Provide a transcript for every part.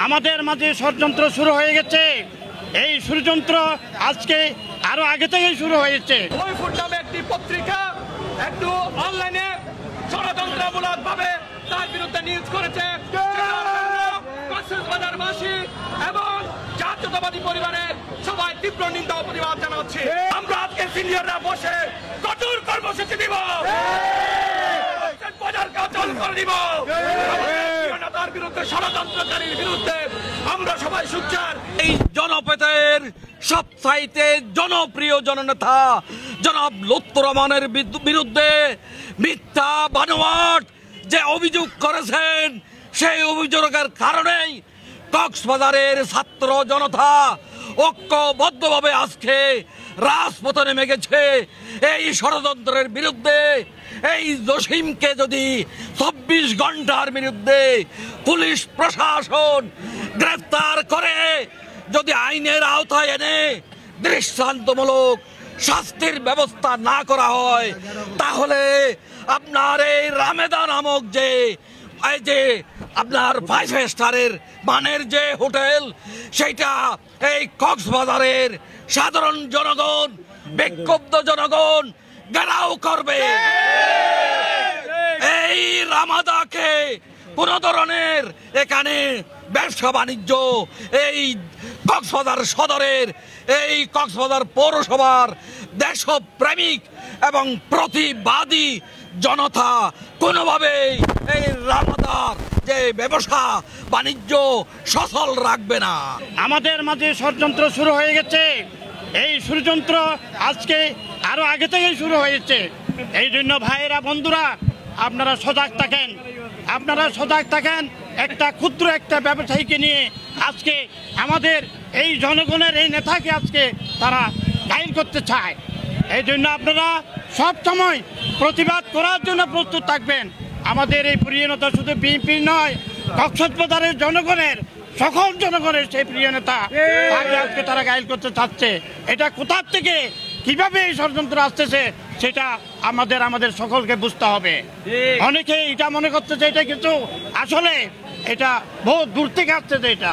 আমাদের মাঝে ষড়যন্ত্র শুরু হয়ে গেছে। এই ষড়যন্ত্র আজকে আরো আগে থেকেই শুরু হয়েছে। ওই ফুট নামে একটি পত্রিকা একটু অনলাইনে ষড়যন্ত্রমূলকভাবে তার বিরুদ্ধে নিউজ করেছে। কক্সবাজারবাসী এবং জাতীয়তাবাদী পরিবারের সবাই তীব্র নিন্দা ও প্রতিবাদ জানাচ্ছি। আমরা আজকে সিনিয়ররা বসে কঠোর কর্মসূচি দিব, বাজারকে অচল করে দিব। তার বিরুদ্ধে ষড়যন্ত্রকারীর বিরুদ্ধে আমরা সবাই সোচ্চার। এই জনপথের সবচাইতে জনপ্রিয় জননেতা জনাব লুৎফর রহমানের বিরুদ্ধে মিথ্যা বানোয়াট যে অভিযোগ করেছেন, সেই অভিযোগের কারণেই কক্সবাজারের ছাত্র জনতা ঐক্যবদ্ধভাবে আজকে রাজপথে নেমে গেছে এই ষড়যন্ত্রের বিরুদ্ধে। এই জসিমকে যদি 24 ঘন্টার বিরুদ্ধে পুলিশ প্রশাসন গ্রেফতার করে যদি আইনের আওতায় এনে দৃষ্টান্তমূলক শাস্তির ব্যবস্থা না করা হয়, তাহলে আপনার এই রামেদা নামক যে আপনার 5 স্টারের মানের যে হোটেল, সেইটা এই কক্সবাজারের সাধারণ জনগণ, বিক্ষুব্ধ জনগণ ঘেরাও করবে। এই রামাদাকে কোন ধরনের এখানে ব্যবসা বাণিজ্য এই কক্সবাজার সদরের, এই কক্সবাজার পৌরসভার দেশপ্রেমিক এবং প্রতিবাদী জনতা কোনোভাবেই এই রামাদার যে ব্যবসা বাণিজ্য সচল রাখবে না। আমাদের মাঝে ষড়যন্ত্র শুরু হয়ে গেছে। এই ষড়যন্ত্র আজকে আরো আগে থেকেই শুরু হয়েছে। এই জন্য ভাইয়েরা, বন্ধুরা, আপনারা সজাগ থাকেন, আপনারা সজাগ থাকেন। একটা ক্ষুদ্র একটা ব্যবসায়ীকে নিয়ে আজকে আমাদের এই জনগণের এই নেতাকে আজকে তারা ঘায়েল করতে চায়। এই জন্য আপনারা সব সময় প্রতিবাদ করার জন্য প্রস্তুত থাকবেন। আমাদের এই প্রিয় নেতা শুধু বিএনপি নয়, কক্সবাজারের জনগণের, সকল জনগণের সেই প্রিয় নেতা আজকে তারা ঘায়েল করতে চাচ্ছে। এটা কোথার থেকে কিভাবে এই ষড়যন্ত্র আসতেছে সেটা আমাদের সকলকে বুঝতে হবে। অনেকে এটা মনে করছে যে এটা কিছু, আসলে এটা বহু দূর থেকে আসছে। এটা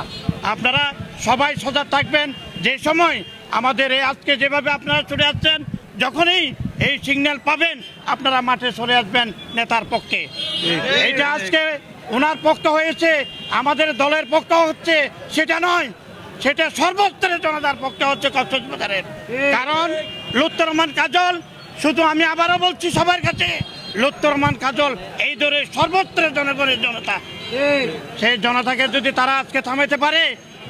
আপনারা সবাই সজাগ থাকবেন। যে সময় আমাদের এই আজকে যেভাবে আপনারা চলে আসছেন, যখনই এই সিগন্যাল পাবেন আপনারা মাঠে চলে আসবেন নেতার পক্ষে। এটা আজকে ওনার পক্ষ হয়েছে, আমাদের দলের পক্ষ হচ্ছে সেটা নয়, সেটা সর্বস্তরের জনতার পক্ষে হচ্ছে কক্সবাজারের। কারণ লুৎফর রহমান কাজল, শুধু আমি আবারও বলছি সবার কাছে, লুৎফর রহমান কাজল এই ধরে সর্বস্তরের জনগণের জনতা, সেই জনতাকে যদি তারা আজকে থামাইতে পারে,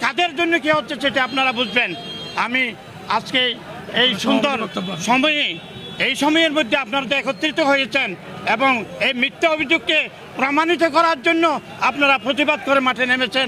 কাদের জন্য কি হচ্ছে সেটা আপনারা বুঝবেন। আমি আজকে এই সুন্দর সময়ে, এই সময়ের মধ্যে আপনারা একত্রিত হয়েছেন এবং এই মিথ্যা অভিযোগকে প্রমাণিত করার জন্য আপনারা প্রতিবাদ করে মাঠে নেমেছেন।